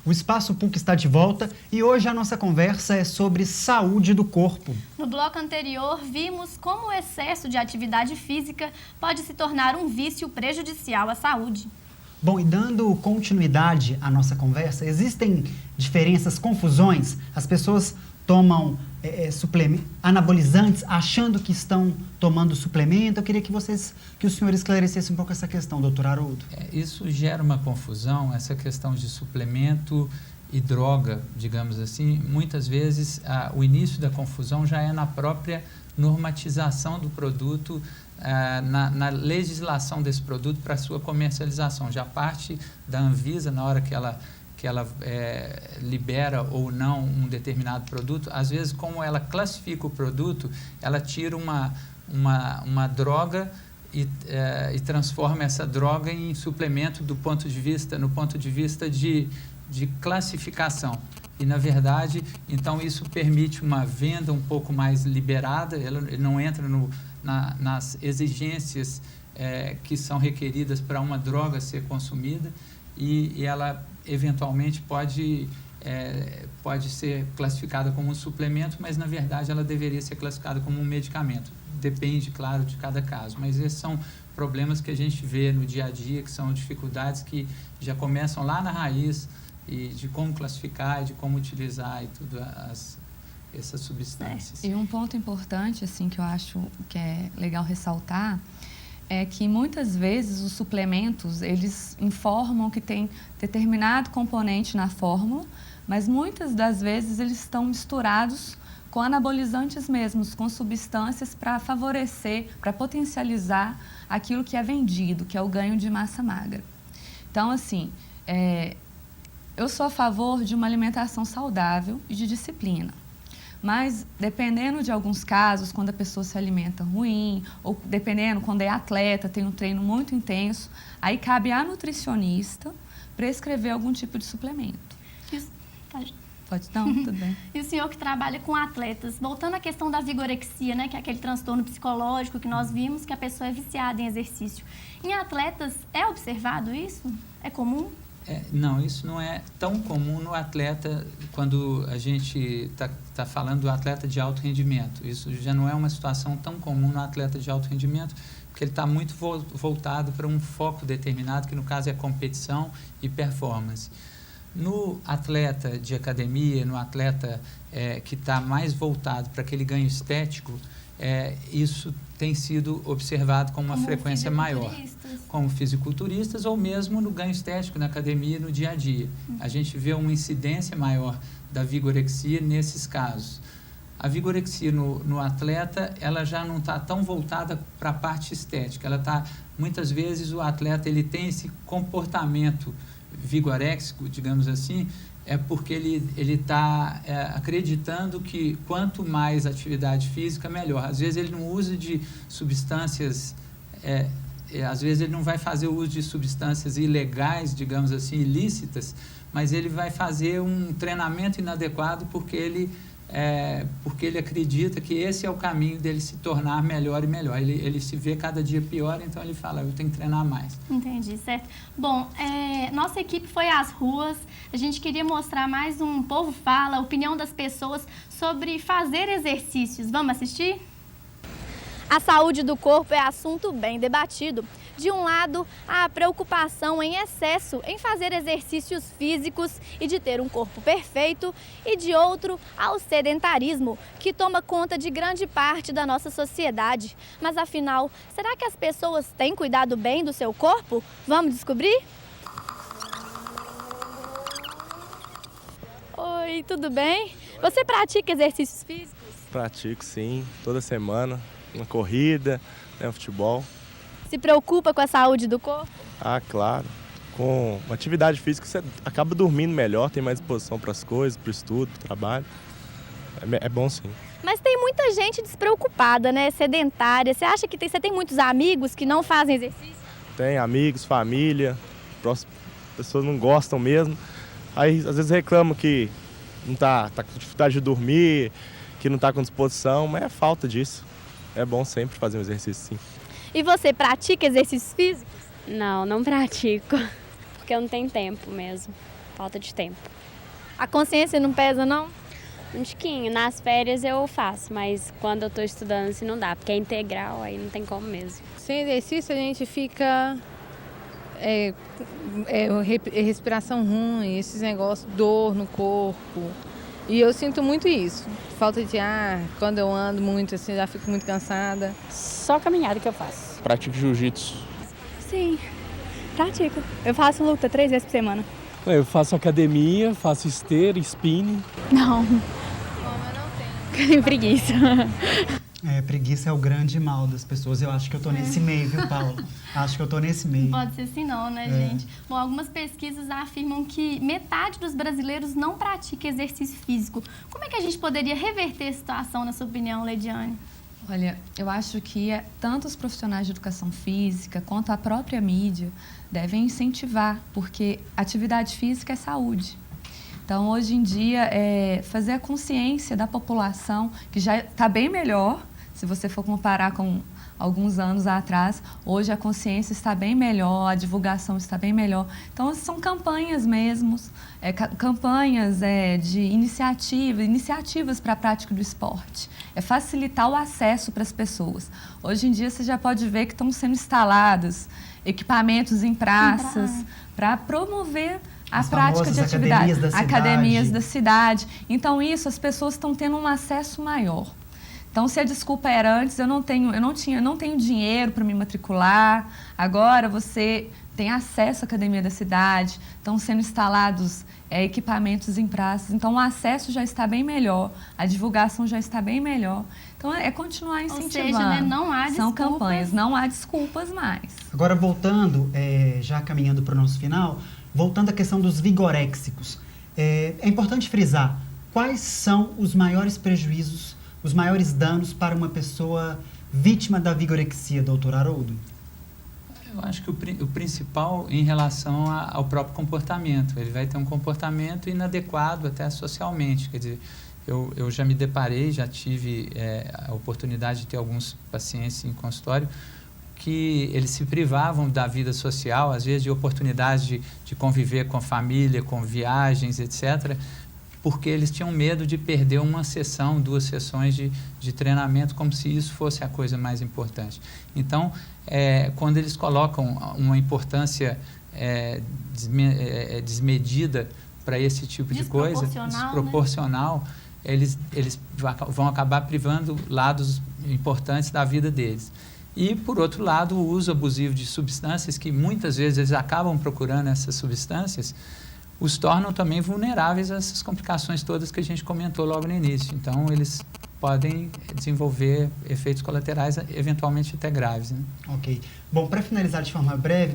O Espaço PUC está de volta e hoje a nossa conversa é sobre saúde do corpo. No bloco anterior, vimos como o excesso de atividade física pode se tornar um vício prejudicial à saúde. Bom, e dando continuidade à nossa conversa, existem diferenças, confusões? As pessoas tomam anabolizantes achando que estão tomando suplemento. Eu queria que o senhor esclarecesse um pouco essa questão, doutor Haroldo. Isso gera uma confusão, essa questão de suplemento e droga, digamos assim. Muitas vezes o início da confusão já é na própria normatização do produto, na legislação desse produto para sua comercialização. Já parte da Anvisa, na hora que ela libera ou não um determinado produto, às vezes, como ela classifica o produto, ela tira uma droga e transforma essa droga em suplemento no ponto de vista de classificação. E, na verdade, então, isso permite uma venda um pouco mais liberada, ele não entra nas exigências que são requeridas para uma droga ser consumida, e ela eventualmente pode ser classificada como um suplemento, mas na verdade ela deveria ser classificada como um medicamento. Depende, claro, de cada caso, mas esses são problemas que a gente vê no dia a dia, que são dificuldades que já começam lá na raiz, e de como classificar, e de como utilizar e tudo essas substâncias. E um ponto importante, assim, que eu acho que é legal ressaltar, é que muitas vezes os suplementos, eles informam que tem determinado componente na fórmula, mas muitas das vezes eles estão misturados com anabolizantes mesmos, com substâncias para favorecer, para potencializar aquilo que é vendido, que é o ganho de massa magra. Então, assim, eu sou a favor de uma alimentação saudável e de disciplina. Mas, dependendo de alguns casos, quando a pessoa se alimenta ruim, ou dependendo, quando é atleta, tem um treino muito intenso, aí cabe à nutricionista prescrever algum tipo de suplemento. Pode não? Tudo bem. E o senhor que trabalha com atletas, voltando à questão da vigorexia, né, que é aquele transtorno psicológico que nós vimos, que a pessoa é viciada em exercício. Em atletas, é observado isso? É comum? Não, isso não é tão comum no atleta, quando a gente está falando do atleta de alto rendimento. Isso já não é uma situação tão comum no atleta de alto rendimento, porque ele está muito voltado para um foco determinado, que no caso é competição e performance. No atleta de academia, no atleta que está mais voltado para aquele ganho estético, isso tem sido observado com uma frequência maior, como fisiculturistas ou mesmo no ganho estético, na academia, no dia a dia. A gente vê uma incidência maior da vigorexia nesses casos. A vigorexia no atleta, ela já não está tão voltada para a parte estética. Ela está, muitas vezes, o atleta ele tem esse comportamento vigoréxico, digamos assim, porque ele está acreditando que quanto mais atividade física, melhor. Às vezes ele não usa de substâncias, às vezes ele não vai fazer o uso de substâncias ilegais, digamos assim, ilícitas, mas ele vai fazer um treinamento inadequado porque ele acredita que esse é o caminho dele se tornar melhor e melhor. Ele se vê cada dia pior, então ele fala, eu tenho que treinar mais. Entendi, certo. Bom, nossa equipe foi às ruas, a gente queria mostrar mais um Povo Fala, a opinião das pessoas sobre fazer exercícios. Vamos assistir? A saúde do corpo é assunto bem debatido. De um lado, a preocupação em excesso em fazer exercícios físicos e de ter um corpo perfeito, e de outro, ao sedentarismo, que toma conta de grande parte da nossa sociedade. Mas afinal, será que as pessoas têm cuidado bem do seu corpo? Vamos descobrir? Oi, tudo bem? Você pratica exercícios físicos? Pratico, sim, toda semana. Uma corrida, um futebol. Se preocupa com a saúde do corpo? Ah, claro. Com uma atividade física você acaba dormindo melhor, tem mais disposição para as coisas, para o estudo, para o trabalho. É bom, sim. Mas tem muita gente despreocupada, né? Sedentária. Você acha que você tem muitos amigos que não fazem exercício? Tem amigos, família, pessoas não gostam mesmo. Aí às vezes reclamam que não tá com dificuldade de dormir, que não está com disposição, mas é falta disso. É bom sempre fazer um exercício, sim. E você pratica exercícios físicos? Não pratico, porque eu não tenho tempo mesmo. falta de tempo. A consciência não pesa, não? Um tiquinho, nas férias eu faço, mas quando eu tô estudando assim não dá, porque é integral, aí não tem como mesmo. Sem exercício a gente fica respiração ruim, esses negócios, dor no corpo. E eu sinto muito isso, falta de ar, quando eu ando muito assim, já fico muito cansada. Só caminhada que eu faço. Pratico jiu-jitsu. Sim, pratico. Eu faço luta 3 vezes por semana. Eu faço academia, faço esteira, spinning. Não. Como eu não tenho. Preguiça. Preguiça é o grande mal das pessoas. Eu acho que eu tô nesse meio, viu, Paula? Acho que eu tô nesse meio. Não pode ser assim não, né, gente? Bom, algumas pesquisas afirmam que metade dos brasileiros não pratica exercício físico. Como é que a gente poderia reverter a situação, na sua opinião, Leidiane? Olha, eu acho que tanto os profissionais de educação física quanto a própria mídia devem incentivar, porque atividade física é saúde. Então, hoje em dia, fazer a consciência da população, que já está bem melhor, se você for comparar com alguns anos atrás, hoje a consciência está bem melhor, a divulgação está bem melhor. Então, são campanhas mesmo, campanhas de iniciativas para a prática do esporte. É facilitar o acesso para as pessoas. Hoje em dia, você já pode ver que estão sendo instalados equipamentos em praças para promover a prática de atividades, academias da cidade. Então, isso, as pessoas estão tendo um acesso maior. Então, se a desculpa era antes, eu não tenho dinheiro para me matricular, agora você tem acesso à academia da cidade, estão sendo instalados equipamentos em praças, então o acesso já está bem melhor, a divulgação já está bem melhor. Então, é continuar incentivando. Ou seja, né, não há desculpas. São campanhas, não há desculpas mais. Agora, voltando, já caminhando para o nosso final, voltando à questão dos vigoréxicos, é importante frisar quais são os maiores prejuízos, os maiores danos para uma pessoa vítima da vigorexia, doutor Haroldo? Eu acho que o principal em relação ao próprio comportamento. Ele vai ter um comportamento inadequado até socialmente. Quer dizer, eu já me deparei, já tive a oportunidade de ter alguns pacientes em consultório que eles se privavam da vida social, às vezes de oportunidades de conviver com família, com viagens, etc., porque eles tinham medo de perder uma sessão, 2 sessões de treinamento, como se isso fosse a coisa mais importante. Então, quando eles colocam uma importância desmedida para esse tipo de coisa, desproporcional, né? eles vão acabar privando lados importantes da vida deles. E, por outro lado, o uso abusivo de substâncias, que muitas vezes eles acabam procurando essas substâncias, os tornam também vulneráveis a essas complicações todas que a gente comentou logo no início. Então, eles podem desenvolver efeitos colaterais, eventualmente até graves, né? Ok. Bom, para finalizar de forma breve,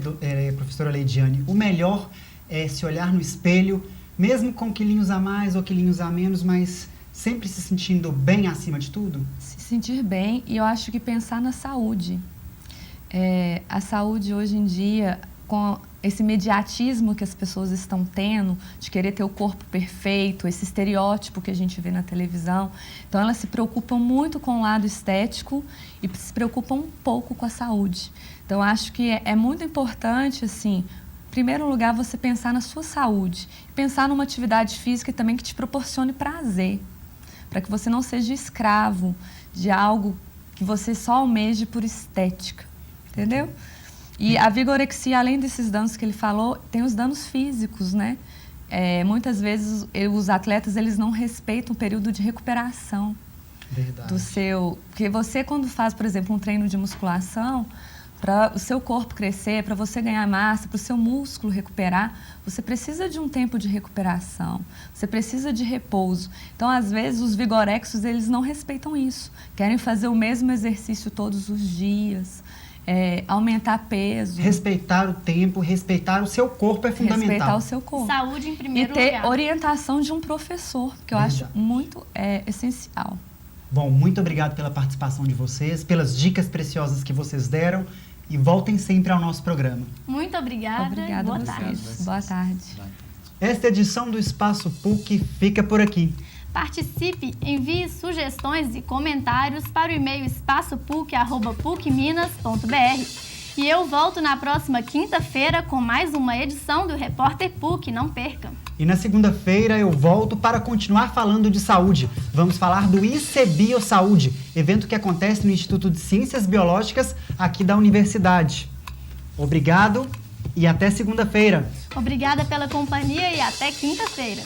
professora Leidiane, o melhor é se olhar no espelho, mesmo com quilinhos a mais ou quilinhos a menos, mas sempre se sentindo bem acima de tudo? Se sentir bem, e eu acho que pensar na saúde. A saúde hoje em dia, com esse mediatismo que as pessoas estão tendo, de querer ter o corpo perfeito, esse estereótipo que a gente vê na televisão. Então, elas se preocupam muito com o lado estético e se preocupam um pouco com a saúde. Então, acho que é muito importante, assim, em primeiro lugar, você pensar na sua saúde. Pensar numa atividade física também que te proporcione prazer, para que você não seja escravo de algo que você só almeje por estética, entendeu? E a vigorexia, além desses danos que ele falou, tem os danos físicos, né? Muitas vezes os atletas eles não respeitam o período de recuperação. Verdade. Do seu... Porque você, quando faz, por exemplo, um treino de musculação, para o seu corpo crescer, para você ganhar massa, para o seu músculo recuperar, você precisa de um tempo de recuperação, você precisa de repouso. Então, às vezes, os vigorexos, eles não respeitam isso. Querem fazer o mesmo exercício todos os dias, aumentar peso. Respeitar o tempo, respeitar o seu corpo é fundamental. Respeitar o seu corpo. Saúde em primeiro lugar. E ter lugar. orientação de um professor, que eu acho muito essencial. Bom, muito obrigado pela participação de vocês, pelas dicas preciosas que vocês deram e voltem sempre ao nosso programa. Muito obrigada. Obrigada Boa a vocês. tarde. Boa tarde. Esta edição do Espaço PUC fica por aqui. Participe, envie sugestões e comentários para o e-mail espaçopuc@pucminas.br. E eu volto na próxima quinta-feira com mais uma edição do Repórter PUC, não perca. E na segunda-feira eu volto para continuar falando de saúde. Vamos falar do ICBiosaúde, evento que acontece no Instituto de Ciências Biológicas aqui da Universidade. Obrigado e até segunda-feira. Obrigada pela companhia e até quinta-feira.